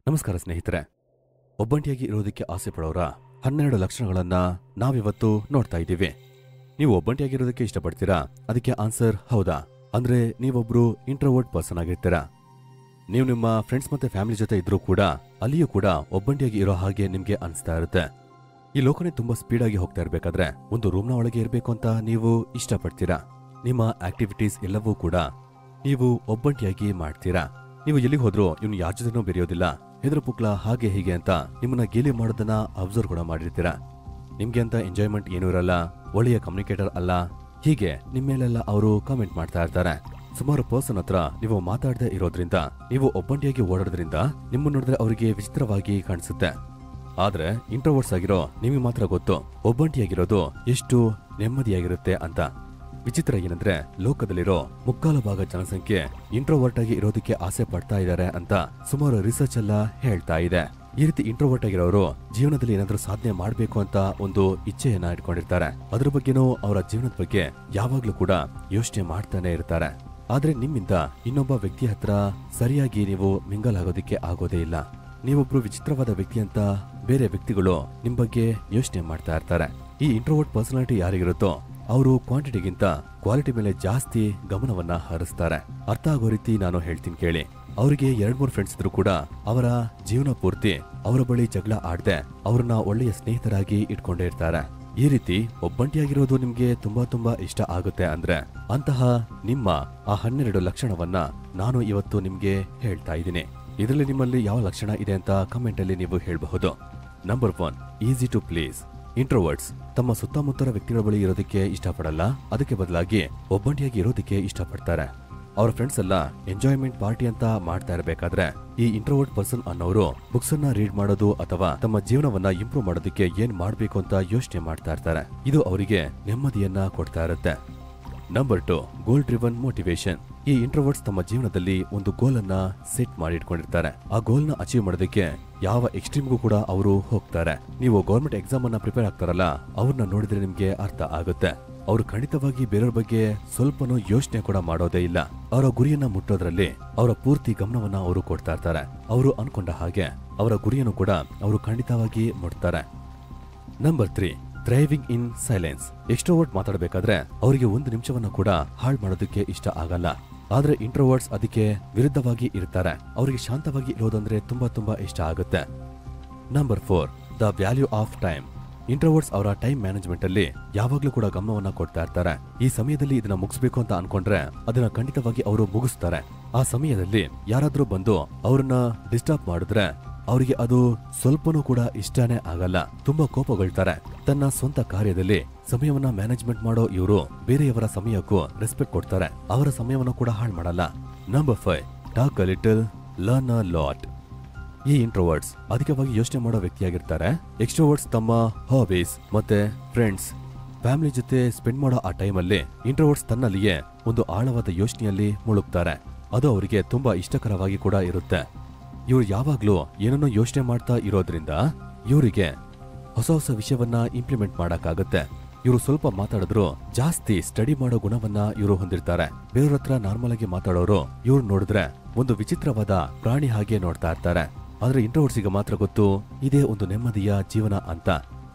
ನಮಸ್ಕಾರ ಸ್ನೇಹಿತರೆ. ಒಬ್ಬಂಟಿಯಾಗಿ ಇರೋದಕ್ಕೆ ಆಸೆ ಪಡೋರ 12 ಲಕ್ಷಣಗಳನ್ನ ನಾವಿವತ್ತು ನೋಡ್ತಾ ಇದ್ದೀವಿ. ನೀವು ಒಬ್ಬಂಟಿಯಾಗಿರೋದಕ್ಕೆ ಇಷ್ಟಪಡ್ತೀರಾ? ಅದಕ್ಕೆ ಆನ್ಸರ್ ಹೌದಾ? ಅಂದ್ರೆ ನೀವೊಬ್ರು ಇಂಟ್ರೋವರ್ಟ್ ಪರ್ಸನ್ ಆಗಿರ್ತೀರಾ. ನೀವು ನಿಮ್ಮ ಫ್ರೆಂಡ್ಸ್ ಮತ್ತೆ ಫ್ಯಾಮಿಲಿ ಜೊತೆ ಇದ್ರೂ ಕೂಡ ಅಲ್ಲಿಯೂ ಕೂಡ ಒಬ್ಬಂಟಿಯಾಗಿ ಇರೋ ಹಾಗೆ ನಿಮ್ಗೆ ಅನಿಸ್ತಾ ಇರುತ್ತೆ. ಈ ಲೋಕನೇ ತುಂಬಾ ಸ್ಪೀಡ್ ಆಗಿ ಹೋಗ್ತಾ ಇರ್ಬೇಕಾದ್ರೆ ಒಂದು ರೂಮ್ನ ಒಳಗೆ ಇರಬೇಕು ಅಂತ ನೀವು ಇಷ್ಟಪಡ್ತೀರಾ. ನಿಮ್ಮ ಆಕ್ಟಿವಿಟೀಸ್ ಎಲ್ಲವೂ ಕೂಡ ನೀವು ಒಬ್ಬಂಟಿಯಾಗಿ ಮಾಡ್ತೀರಾ. ನೀವು ಎಲ್ಲಿಗೆ ಹೋದ್ರೂ ಇವ್ನು ಯಾರ ಜೊತೆನೂ ಬೆರೆಯೋದಿಲ್ಲ, ಹೆದ್ರ ಪುಕ್ಲ ಹಾಗೆ ಹೀಗೆ ಅಂತ ನಿಮ್ಮನ್ನ ಗೇಲಿ ಮಾಡೋದನ್ನ ಅಬ್ಸರ್ವ್ ಕೂಡ ಮಾಡಿರ್ತೀರಾ. ನಿಮ್ಗೆ ಅಂತ ಎಂಜಾಯ್ಮೆಂಟ್ ಏನೂ ಇರಲ್ಲ, ಒಳ್ಳೆಯ ಕಮ್ಯುನಿಕೇಟರ್ ಅಲ್ಲ, ಹೀಗೆ ನಿಮ್ಮೇಲೆಲ್ಲ ಅವರು ಕಾಮೆಂಟ್ ಮಾಡ್ತಾ ಇರ್ತಾರೆ. ಸುಮಾರು ಪರ್ಸನ್ ಹತ್ರ ನೀವು ಮಾತಾಡದೆ ಇರೋದ್ರಿಂದ, ನೀವು ಒಬ್ಬಂಟಿಯಾಗಿ ಓಡೋದ್ರಿಂದ ನಿಮ್ಮ ನೋಡಿದ್ರೆ ಅವರಿಗೆ ವಿಚಿತ್ರವಾಗಿ ಕಾಣಿಸುತ್ತೆ. ಆದ್ರೆ ಇಂಟ್ರೋವರ್ಟ್ಸ್ ಆಗಿರೋ ನಿಮಗೆ ಮಾತ್ರ ಗೊತ್ತು ಒಬ್ಬಂಟಿಯಾಗಿರೋದು ಎಷ್ಟು ನೆಮ್ಮದಿಯಾಗಿರುತ್ತೆ ಅಂತ. ವಿಚಿತ್ರ ಏನಂದ್ರೆ ಲೋಕದಲ್ಲಿರೋ 3/4 ಜನಸಂಖ್ಯೆ ಇಂಟ್ರೋವರ್ಟ್ ಆಗಿ ಇರೋದಕ್ಕೆ ಆಸೆ ಪಡ್ತಾ ಇದ್ದಾರೆ ಅಂತ ಸುಮಾರು ರಿಸರ್ಚ್ ಎಲ್ಲ ಹೇಳ್ತಾ ಇದೆ. ಈ ರೀತಿ ಇಂಟ್ರೋವರ್ಟ್ ಆಗಿರೋರು ಜೀವನದಲ್ಲಿ ಏನಾದ್ರೂ ಸಾಧನೆ ಮಾಡ್ಬೇಕು ಅಂತ ಒಂದು ಇಚ್ಛೆಯನ್ನ ಇಟ್ಕೊಂಡಿರ್ತಾರೆ. ಅದ್ರ ಬಗ್ಗೆನೂ ಅವರ ಜೀವನದ ಬಗ್ಗೆ ಯಾವಾಗ್ಲೂ ಕೂಡ ಯೋಚನೆ ಮಾಡ್ತಾನೆ ಇರ್ತಾರೆ. ಆದ್ರೆ ನಿಮ್ಮಿಂದ ಇನ್ನೊಬ್ಬ ವ್ಯಕ್ತಿ ಹತ್ರ ಸರಿಯಾಗಿ ನೀವು ಮಿಂಗಲ್ ಆಗೋದಿಕ್ಕೆ ಆಗೋದೇ ಇಲ್ಲ. ನೀವೊಬ್ರು ವಿಚಿತ್ರವಾದ ವ್ಯಕ್ತಿ ಅಂತ ಬೇರೆ ವ್ಯಕ್ತಿಗಳು ನಿಮ್ ಬಗ್ಗೆ ಯೋಚನೆ ಮಾಡ್ತಾ ಇರ್ತಾರೆ. ಈ ಇಂಟ್ರೋವರ್ಟ್ ಪರ್ಸನಾಲಿಟಿ ಯಾರಿಗಿರುತ್ತೋ ಅವರು ಕ್ವಾಂಟಿಟಿಗಿಂತ ಕ್ವಾಲಿಟಿ ಮೇಲೆ ಜಾಸ್ತಿ ಗಮನವನ್ನ ಹರಿಸ್ತಾರೆ. ಅರ್ಥ ಆಗೋ ರೀತಿ ನಾನು ಹೇಳ್ತೀನಿ ಕೇಳಿ. ಅವರಿಗೆ 2-3 ಫ್ರೆಂಡ್ಸ್ ಇದ್ರು ಕೂಡ ಅವರ ಜೀವನ ಪೂರ್ತಿ ಅವರ ಬಳಿ ಜಗಳ ಆಡದೆ ಅವ್ರನ್ನ ಒಳ್ಳೆಯ ಸ್ನೇಹಿತರಾಗಿ ಇಟ್ಕೊಂಡೇ ಇರ್ತಾರೆ. ಈ ರೀತಿ ಒಬ್ಬಂಟಿಯಾಗಿರೋದು ನಿಮ್ಗೆ ತುಂಬಾ ಇಷ್ಟ ಆಗುತ್ತೆ ಅಂದ್ರೆ ಅಂತಹ ನಿಮ್ಮ ಆ 12 ಲಕ್ಷಣವನ್ನ ನಾನು ಇವತ್ತು ನಿಮ್ಗೆ ಹೇಳ್ತಾ ಇದ್ದೀನಿ. ಇದರಲ್ಲಿ ನಿಮ್ಮಲ್ಲಿ ಯಾವ ಲಕ್ಷಣ ಇದೆ ಅಂತ ಕಮೆಂಟ್ ಅಲ್ಲಿ ನೀವು ಹೇಳಬಹುದು. Number 1, easy to please. Introverts ತಮ್ಮ ಸುತ್ತಮುತ್ತಲ ವ್ಯಕ್ತಿಗಳ ಬಳಿ ಇರೋದಕ್ಕೆ ಇಷ್ಟಪಡಲ್ಲ, ಅದಕ್ಕೆ ಬದಲಾಗಿ ಒಬ್ಬಂಟಿಯಾಗಿ ಇರೋದಕ್ಕೆ ಇಷ್ಟಪಡ್ತಾರೆ. ಅವರ ಫ್ರೆಂಡ್ಸ್ ಎಲ್ಲ ಎಂಜಾಯ್ಮೆಂಟ್ ಪಾರ್ಟಿ ಅಂತ ಮಾಡ್ತಾ ಇರಬೇಕಾದ್ರೆ ಈ ಇಂಟ್ರೋವರ್ಟ್ ಪರ್ಸನ್ ಅನ್ನೋರು ಬುಕ್ಸ್ ಅನ್ನ ರೀಡ್ ಮಾಡೋದು ಅಥವಾ ತಮ್ಮ ಜೀವನವನ್ನ ಇಂಪ್ರೂವ್ ಮಾಡೋದಕ್ಕೆ ಏನ್ ಮಾಡ್ಬೇಕು ಅಂತ ಯೋಚನೆ ಮಾಡ್ತಾ ಇರ್ತಾರೆ. ಇದು ಅವರಿಗೆ ನೆಮ್ಮದಿಯನ್ನ ಕೊಡ್ತಾ ಇರುತ್ತೆ. ನಂಬರ್ 2, ಗೋಲ್ ಡ್ರಿವನ್ ಮೋಟಿವೇಶನ್. ಈ ಇಂಟ್ರೋವರ್ಟ್ಸ್ ತಮ್ಮ ಜೀವನದಲ್ಲಿ ಒಂದು ಗೋಲ್ ಅನ್ನ ಸೆಟ್ ಮಾಡಿ ಇಟ್ಕೊಂಡಿರ್ತಾರೆ. ಆ ಗೋಲ್ ನ ಅಚೀವ್ ಮಾಡೋದಕ್ಕೆ ಯಾವ ಎಕ್ಸ್ಟ್ರೀಮ್ಗೂ ಕೂಡ ಅವರು ಹೋಗ್ತಾರೆ. ನೀವು ಗೌರ್ಮೆಂಟ್ ಎಕ್ಸಾಮ್ ಅನ್ನ ಪ್ರಿಪೇರ್ ಆಗ್ತಾರಲ್ಲ, ಅವ್ರನ್ನ ನೋಡಿದ್ರೆ ನಿಮ್ಗೆ ಅರ್ಥ ಆಗುತ್ತೆ. ಅವರು ಖಂಡಿತವಾಗಿ ಬೇರೆಯವ್ರ ಬಗ್ಗೆ ಸ್ವಲ್ಪನೂ ಯೋಚನೆ ಕೂಡ ಮಾಡೋದೇ ಇಲ್ಲ. ಅವರ ಗುರಿಯನ್ನ ಮುಟ್ಟೋದ್ರಲ್ಲಿ ಅವರ ಪೂರ್ತಿ ಗಮನವನ್ನ ಅವರು ಕೊಡ್ತಾ ಇರ್ತಾರೆ. ಅವರು ಅನ್ಕೊಂಡ ಹಾಗೆ ಅವರ ಗುರಿಯನ್ನು ಕೂಡ ಅವರು ಖಂಡಿತವಾಗಿ ಮುಟ್ತಾರೆ. Number 3, thriving in silence. Extrovert ಮಾತಾಡಬೇಕಾದ್ರೆ ಅವರಿಗೆ 1 ನಿಮಿಷವನ್ನ ಕೂಡ ಹಾಳು ಮಾಡೋದಕ್ಕೆ ಇಷ್ಟ ಆಗಲ್ಲ. ಆದ್ರೆ ಇಂಟ್ರೋವರ್ಟ್ಸ್ ಅದಕ್ಕೆ ವಿರುದ್ಧವಾಗಿ ಇರ್ತಾರೆ. ಅವರಿಗೆ ಶಾಂತವಾಗಿ ಇರೋದಂದ್ರೆ ತುಂಬಾ ಇಷ್ಟ ಆಗುತ್ತೆ. Number 4, the value of time. Introverts ಅವರ ಟೈಮ್ ಮ್ಯಾನೇಜ್ಮೆಂಟ್ ಅಲ್ಲಿ ಯಾವಾಗ್ಲೂ ಕೂಡ ಗಮನವನ್ನ ಕೊಡ್ತಾ ಇರ್ತಾರೆ. ಈ ಸಮಯದಲ್ಲಿ ಇದನ್ನ ಮುಗಿಸ್ಬೇಕು ಅಂತ ಅನ್ಕೊಂಡ್ರೆ ಅದನ್ನ ಖಂಡಿತವಾಗಿ ಅವರು ಮುಗಿಸ್ತಾರೆ. ಆ ಸಮಯದಲ್ಲಿ ಯಾರಾದ್ರೂ ಬಂದು ಅವ್ರನ್ನ ಡಿಸ್ಟರ್ಬ್ ಮಾಡಿದ್ರೆ ಅವರಿಗೆ ಅದು ಸ್ವಲ್ಪನೂ ಕೂಡ ಇಷ್ಟನೇ ಆಗಲ್ಲ. ತುಂಬಾ ಕೋಪಗೊಳ್ತಾರೆ. ತನ್ನ ಸ್ವಂತ ಕಾರ್ಯದಲ್ಲಿ ಸಮಯವನ್ನ ಮ್ಯಾನೇಜ್ಮೆಂಟ್ ಮಾಡೋ ಇವರು ಬೇರೆಯವರ ಸಮಯಕ್ಕೂ ರೆಸ್ಪೆಕ್ಟ್ ಕೊಡ್ತಾರೆ. ಅವರ ಸಮಯವನ್ನು ಕೂಡ ಹಾಳು ಮಾಡಲ್ಲ. Number 5, talk a little, learn a lot. ಈ ಇಂಟ್ರೋವರ್ಟ್ಸ್ ಅಧಿಕವಾಗಿ ಯೋಚನೆ ಮಾಡೋ ವ್ಯಕ್ತಿಯಾಗಿರ್ತಾರೆ. ಎಕ್ಸ್ಟ್ರೋವರ್ಟ್ಸ್ ತಮ್ಮ ಹಾಬೀಸ್ ಮತ್ತೆ ಫ್ರೆಂಡ್ಸ್ ಫ್ಯಾಮಿಲಿ ಜೊತೆ ಸ್ಪೆಂಡ್ ಮಾಡೋ ಆ ಟೈಮಲ್ಲಿ ಇಂಟ್ರೋವರ್ಟ್ಸ್ ತನ್ನಲ್ಲಿಯೇ ಒಂದು ಆಳವಾದ ಯೋಚನೆಯಲ್ಲಿ ಮುಳುಗ್ತಾರೆ. ಅದು ಅವರಿಗೆ ತುಂಬಾ ಇಷ್ಟಕರವಾಗಿ ಕೂಡ ಇರುತ್ತೆ. ಇವ್ರು ಯಾವಾಗ್ಲೂ ಏನನ್ನೋ ಯೋಚನೆ ಮಾಡ್ತಾ ಇರೋದ್ರಿಂದ ಇವರಿಗೆ ಹೊಸ ವಿಷಯವನ್ನ ಇಂಪ್ಲಿಮೆಂಟ್ ಮಾಡಕ್ಕಾಗತ್ತೆ. ಇವರು ಸ್ವಲ್ಪ ಮಾತಾಡಿದ್ರು ಜಾಸ್ತಿ ಸ್ಟಡಿ ಮಾಡೋ ಗುಣವನ್ನ ಇವರು ಹೊಂದಿರ್ತಾರೆ. ಬೇರೆಯವ್ರ ಹತ್ರ ನಾರ್ಮಲ್ ಆಗಿ ಮಾತಾಡೋರು ಇವ್ರು ನೋಡಿದ್ರೆ ಒಂದು ವಿಚಿತ್ರವಾದ ಪ್ರಾಣಿ ಹಾಗೆ ನೋಡ್ತಾ ಇರ್ತಾರೆ. ಆದ್ರೆ ಇಂಟ್ರೋವರ್ಟ್ಸ್ಗೆ ಮಾತ್ರ ಗೊತ್ತು ಇದೇ ಒಂದು ನೆಮ್ಮದಿಯ ಜೀವನ ಅಂತ.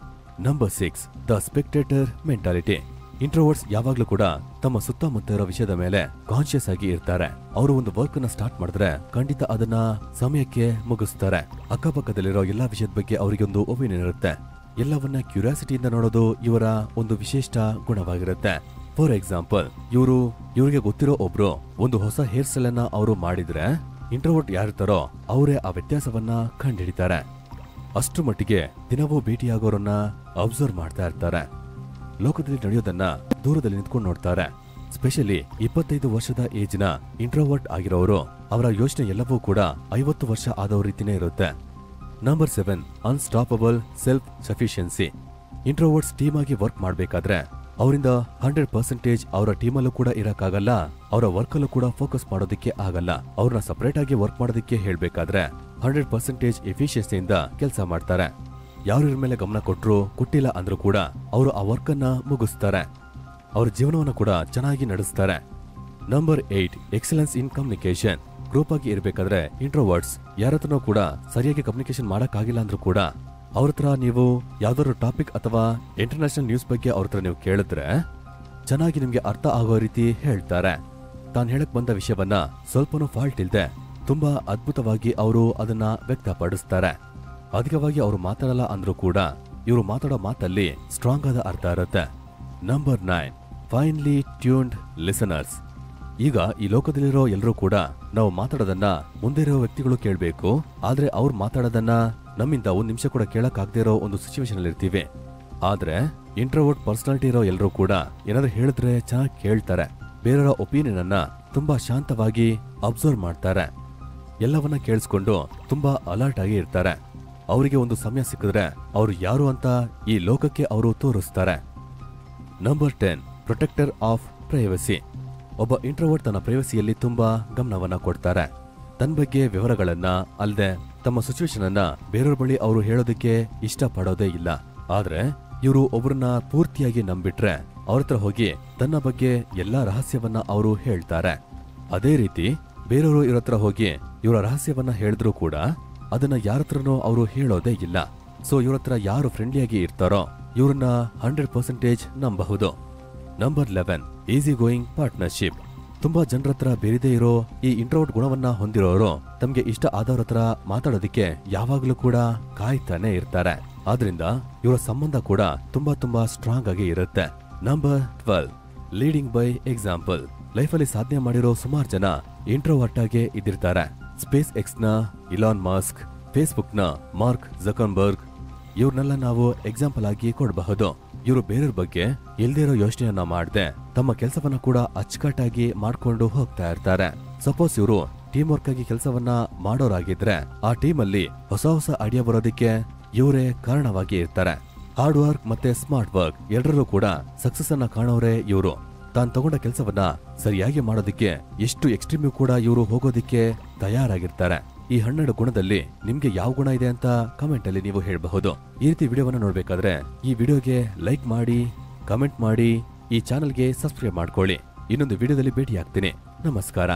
Number 6, the spectator mentality. Introverts ಯಾವಾಗ್ಲೂ ಕೂಡ ತಮ್ಮ ಸುತ್ತಮುತ್ತ ಇರೋ ವಿಷಯದ ಮೇಲೆ ಕಾನ್ಶಿಯಸ್ ಆಗಿ ಇರ್ತಾರೆ. ಅವರು ಒಂದು ವರ್ಕ್ ಅನ್ನ ಸ್ಟಾರ್ಟ್ ಮಾಡಿದ್ರೆ ಖಂಡಿತ ಅದನ್ನ ಸಮಯಕ್ಕೆ ಮುಗಿಸ್ತಾರೆ. ಅಕ್ಕಪಕ್ಕದಲ್ಲಿರೋ ಎಲ್ಲಾ ವಿಷಯದ ಬಗ್ಗೆ ಅವರಿಗೆ ಒಂದು ಒಪಿನಿಯನ್ ಇರುತ್ತೆ. ಎಲ್ಲವನ್ನ ಕ್ಯೂರಿಯಾಸಿಟಿಯಿಂದ ನೋಡೋದು ಇವರ ಒಂದು ವಿಶಿಷ್ಟ ಗುಣವಾಗಿರುತ್ತೆ. ಫಾರ್ ಎಕ್ಸಾಂಪಲ್, ಇವ್ರಿಗೆ ಗೊತ್ತಿರೋ ಒಬ್ರು ಒಂದು ಹೊಸ ಹೇರ್ ಸ್ಟೈಲ್ ಅನ್ನ ಅವರು ಮಾಡಿದ್ರೆ ಇಂಟ್ರೋವರ್ಟ್ ಯಾರಿರ್ತಾರೋ ಅವರೇ ಆ ವ್ಯತ್ಯಾಸವನ್ನ ಕಂಡುಹಿಡಿತಾರೆ. ಅಷ್ಟ್ರ ಮಟ್ಟಿಗೆ ದಿನವೂ ಭೇಟಿಯಾಗೋರನ್ನ ಅಬ್ಸರ್ವ್ ಮಾಡ್ತಾ ಇರ್ತಾರೆ. ಲೋಕದಲ್ಲಿ ನಡೆಯೋದನ್ನ ದೂರದಲ್ಲಿ ನಿಂತ್ಕೊಂಡು ನೋಡ್ತಾರೆ. ಸ್ಪೆಷಲಿ 25 ವರ್ಷದ ಏಜ್ನ ಇಂಟ್ರೋವರ್ಟ್ ಆಗಿರೋರು ಅವರ ಯೋಚನೆ ಎಲ್ಲವೂ ಕೂಡ 50 ವರ್ಷ ಆದವ್ರ ರೀತಿನೇ ಇರುತ್ತೆ. Number 7, unstoppable self sufficiency. Introverts team ಆಗಿ ವರ್ಕ್ ಮಾಡ್ಬೇಕಾದ್ರೆ ಅವರಿಂದ 100% ಅವರ ಟೀಮಲ್ಲೂ ಕೂಡ ಇರಕ್ಕಾಗಲ್ಲ, ಅವರ ವರ್ಕಲ್ಲೂ ಕೂಡ ಫೋಕಸ್ ಮಾಡೋದಕ್ಕೆ ಆಗಲ್ಲ. ಅವ್ರನ್ನ ಸಪರೇಟ್ ಆಗಿ ವರ್ಕ್ ಮಾಡೋದಕ್ಕೆ ಹೇಳ್ಬೇಕಾದ್ರೆ 100% ಎಫಿಷಿಯನ್ಸಿಯಿಂದ ಕೆಲಸ ಮಾಡ್ತಾರೆ. ಯಾರ ಮೇಲೆ ಗಮನ ಕೊಟ್ಟಿಲ್ಲ ಅಂದ್ರೂ ಕೂಡ ಅವರು ಆ ವರ್ಕ್ ಅನ್ನ ಮುಗಿಸ್ತಾರೆ. ಅವ್ರ ಜೀವನವನ್ನು ಕೂಡ ಚೆನ್ನಾಗಿ ನಡೆಸ್ತಾರೆ. Number 8, excellence in communication. Group ಆಗಿ ಇರ್ಬೇಕಾದ್ರೆ ಇಂಟ್ರೋವರ್ಟ್ಸ್ ಯಾರತ್ರನೂ ಕೂಡ ಸರಿಯಾಗಿ ಕಮ್ಯುನಿಕೇಶನ್ ಮಾಡಕ್ಕಾಗಿಲ್ಲ ಅಂದ್ರೂ ಕೂಡ ಅವ್ರ ಹತ್ರ ನೀವು ಯಾವ್ದಾದ್ರು ಟಾಪಿಕ್ ಅಥವಾ ಇಂಟರ್ನ್ಯಾಷನಲ್ ನ್ಯೂಸ್ ಬಗ್ಗೆ ಅವ್ರ ಹತ್ರ ನೀವು ಕೇಳಿದ್ರೆ ಚೆನ್ನಾಗಿ ನಿಮ್ಗೆ ಅರ್ಥ ಆಗೋ ರೀತಿ ಹೇಳ್ತಾರೆ. ತಾನು ಹೇಳಕ್ ಬಂದ ವಿಷಯವನ್ನ ಸ್ವಲ್ಪನೂ ಫಾಲ್ಟ್ ಇಲ್ದೆ ತುಂಬಾ ಅದ್ಭುತವಾಗಿ ಅವರು ಅದನ್ನ ವ್ಯಕ್ತಪಡಿಸ್ತಾರೆ. ಅಧಿಕವಾಗಿ ಅವರು ಮಾತಾಡಲ್ಲ ಅಂದ್ರೂ ಕೂಡ ಇವರು ಮಾತಾಡೋ ಮಾತಲ್ಲಿ ಸ್ಟ್ರಾಂಗ್ ಆದ ಅರ್ಥ ಇರುತ್ತೆ. Number 9, finally tuned listeners. ಈಗ ಈ ಲೋಕದಲ್ಲಿರೋ ಎಲ್ಲರೂ ಕೂಡ ನಾವು ಮಾತಾಡೋದನ್ನ ಮುಂದೆ ಇರೋ ವ್ಯಕ್ತಿಗಳು ಕೇಳಬೇಕು, ಆದ್ರೆ ಅವ್ರು ಮಾತಾಡೋದನ್ನ ನಮ್ಮಿಂದ 1 ನಿಮಿಷ ಕೂಡ ಕೇಳಕ್ಕಾಗದೇ ಇರೋ ಒಂದು ಸಿಚುವೇಶನ್ ಅಲ್ಲಿ ಇರ್ತೀವಿ. ಆದ್ರೆ ಇಂಟ್ರೋವರ್ಟ್ ಪರ್ಸನಾಲಿಟಿ ಇರೋ ಎಲ್ಲರೂ ಕೂಡ ಏನಾದ್ರೂ ಹೇಳಿದ್ರೆ ಚೆನ್ನಾಗಿ ಕೇಳ್ತಾರೆ. ಬೇರೆಯವರ ಒಪಿನಿಯನ್ ಅನ್ನ ತುಂಬಾ ಶಾಂತವಾಗಿ ಅಬ್ಸರ್ವ್ ಮಾಡ್ತಾರೆ. ಎಲ್ಲವನ್ನ ಕೇಳಿಸ್ಕೊಂಡು ತುಂಬಾ ಅಲರ್ಟ್ ಆಗಿ ಇರ್ತಾರೆ. ಅವರಿಗೆ ಒಂದು ಸಮಯ ಸಿಕ್ಕಿದ್ರೆ ಅವರು ಯಾರು ಅಂತ ಈ ಲೋಕಕ್ಕೆ ಅವರು ತೋರಿಸ್ತಾರೆ. Number 10, protector of privacy. ಒಬ್ಬ ಇಂಟ್ರೋವರ್ಟ್ ತನ್ನ ಪ್ರೈವಸಿಯಲ್ಲಿ ತುಂಬಾ ಗಮನವನ್ನ ಕೊಡ್ತಾರೆ. ತನ್ನ ಬಗ್ಗೆ ವಿವರಗಳನ್ನ ಅಲ್ಲದೆ ತಮ್ಮ ಸಿಚುವೇಶನ್ ಅನ್ನ ಬೇರೆಯವ್ರ ಬಳಿ ಅವರು ಹೇಳೋದಕ್ಕೆ ಇಷ್ಟ ಪಡೋದೇ ಇಲ್ಲ. ಆದ್ರೆ ಇವರು ಒಬ್ಬರನ್ನ ಪೂರ್ತಿಯಾಗಿ ನಂಬಿಟ್ರೆ ಅವ್ರ ಹತ್ರ ಹೋಗಿ ತನ್ನ ಬಗ್ಗೆ ಎಲ್ಲಾ ರಹಸ್ಯವನ್ನ ಅವರು ಹೇಳ್ತಾರೆ. ಅದೇ ರೀತಿ ಬೇರೆಯವರು ಇವ್ರ ಹತ್ರ ಹೋಗಿ ಇವರ ರಹಸ್ಯವನ್ನ ಹೇಳಿದ್ರು ಕೂಡ ಅದನ್ನ ಯಾರತ್ರನೂ ಅವರು ಹೇಳೋದೇ ಇಲ್ಲ. ಸೊ ಇವ್ರ ಹತ್ರ ಯಾರು ಫ್ರೆಂಡ್ಲಿಯಾಗಿ ಇರ್ತಾರೋ ಇವ್ರನ್ನ 100% ನಂಬಬಹುದು. Number 11, easy going partnership. ತುಂಬಾ ಜನರ ಹತ್ರ ಬೇರೆದೇ ಇರೋ ಈ ಇಂಟ್ರೋವರ್ಟ್ ಗುಣವನ್ನ ಹೊಂದಿರೋರು ತಮ್ಗೆ ಇಷ್ಟ ಆದವ್ರ ಹತ್ರ ಮಾತಾಡೋದಕ್ಕೆ ಯಾವಾಗ್ಲೂ ಕೂಡ ಕಾಯ್ತಾನೆ ಇರ್ತಾರೆ. ಆದ್ರಿಂದ ಇವರ ಸಂಬಂಧ ಕೂಡ ತುಂಬಾ ಸ್ಟ್ರಾಂಗ್ ಆಗಿ ಇರುತ್ತೆ. Number 12, leading by example. ಲೈಫಲ್ಲಿ ಸಾಧನೆ ಮಾಡಿರೋ ಸುಮಾರು ಜನ ಇಂಟ್ರೋವರ್ಟ್ ಆಗಿ ಇದ್ದಿರ್ತಾರೆ. ಸ್ಪೇಸ್ ಎಕ್ಸ್ ನ ಇಲಾನ್ ಮಸ್ಕ್, ಫೇಸ್ಬುಕ್ ನ ಮಾರ್ಕ್ ಜಕರ್ಬರ್ಗ್, ಇವ್ರನ್ನೆಲ್ಲ ನಾವು ಎಕ್ಸಾಂಪಲ್ ಆಗಿ ಕೊಡಬಹುದು. ಇವರು ಬೇರೆಯವ್ರ ಬಗ್ಗೆ ಇಲ್ದೇ ಇರೋ ಯೋಚನೆಯನ್ನ ಮಾಡದೆ ತಮ್ಮ ಕೆಲಸವನ್ನ ಕೂಡ ಅಚ್ಚುಕಟ್ಟಾಗಿ ಮಾಡ್ಕೊಂಡು ಹೋಗ್ತಾ ಇರ್ತಾರೆ. ಸಪೋಸ್ ಇವರು ಟೀಮ್ ವರ್ಕ್ ಆಗಿ ಕೆಲಸವನ್ನ ಮಾಡೋರಾಗಿದ್ರೆ ಆ ಟೀಮ್ ಅಲ್ಲಿ ಹೊಸ ಐಡಿಯಾ ಬರೋದಕ್ಕೆ ಇವರೇ ಕಾರಣವಾಗಿ ಇರ್ತಾರೆ. ಹಾರ್ಡ್ ವರ್ಕ್ ಮತ್ತೆ ಸ್ಮಾರ್ಟ್ ವರ್ಕ್ ಎರಡರಲ್ಲೂ ಕೂಡ ಸಕ್ಸಸ್ ಅನ್ನ ಕಾಣೋರೇ ಇವರು. ತಾನು ತಗೊಂಡ ಕೆಲಸವನ್ನ ಸರಿಯಾಗಿ ಮಾಡೋದಕ್ಕೆ ಎಷ್ಟು ಎಕ್ಸ್ಟ್ರೀಮ್ ಕೂಡ ಇವರು ಹೋಗೋದಿಕ್ಕೆ ತಯಾರಾಗಿರ್ತಾರೆ. ಈ 12 ಗುಣದಲ್ಲಿ ನಿಮ್ಗೆ ಯಾವ ಗುಣ ಇದೆ ಅಂತ ಕಮೆಂಟ್ ಅಲ್ಲಿ ನೀವು ಹೇಳಬಹುದು. ಈ ರೀತಿ ವಿಡಿಯೋವನ್ನ ನೋಡ್ಬೇಕಾದ್ರೆ ಈ ವಿಡಿಯೋಗೆ ಲೈಕ್ ಮಾಡಿ, ಕಮೆಂಟ್ ಮಾಡಿ, ಈ ಚಾನೆಲ್ಗೆ ಸಬ್ಸ್ಕ್ರೈಬ್ ಮಾಡ್ಕೊಳ್ಳಿ. ಇನ್ನೊಂದು ವಿಡಿಯೋದಲ್ಲಿ ಭೇಟಿ ಆಗ್ತೀನಿ. ನಮಸ್ಕಾರ.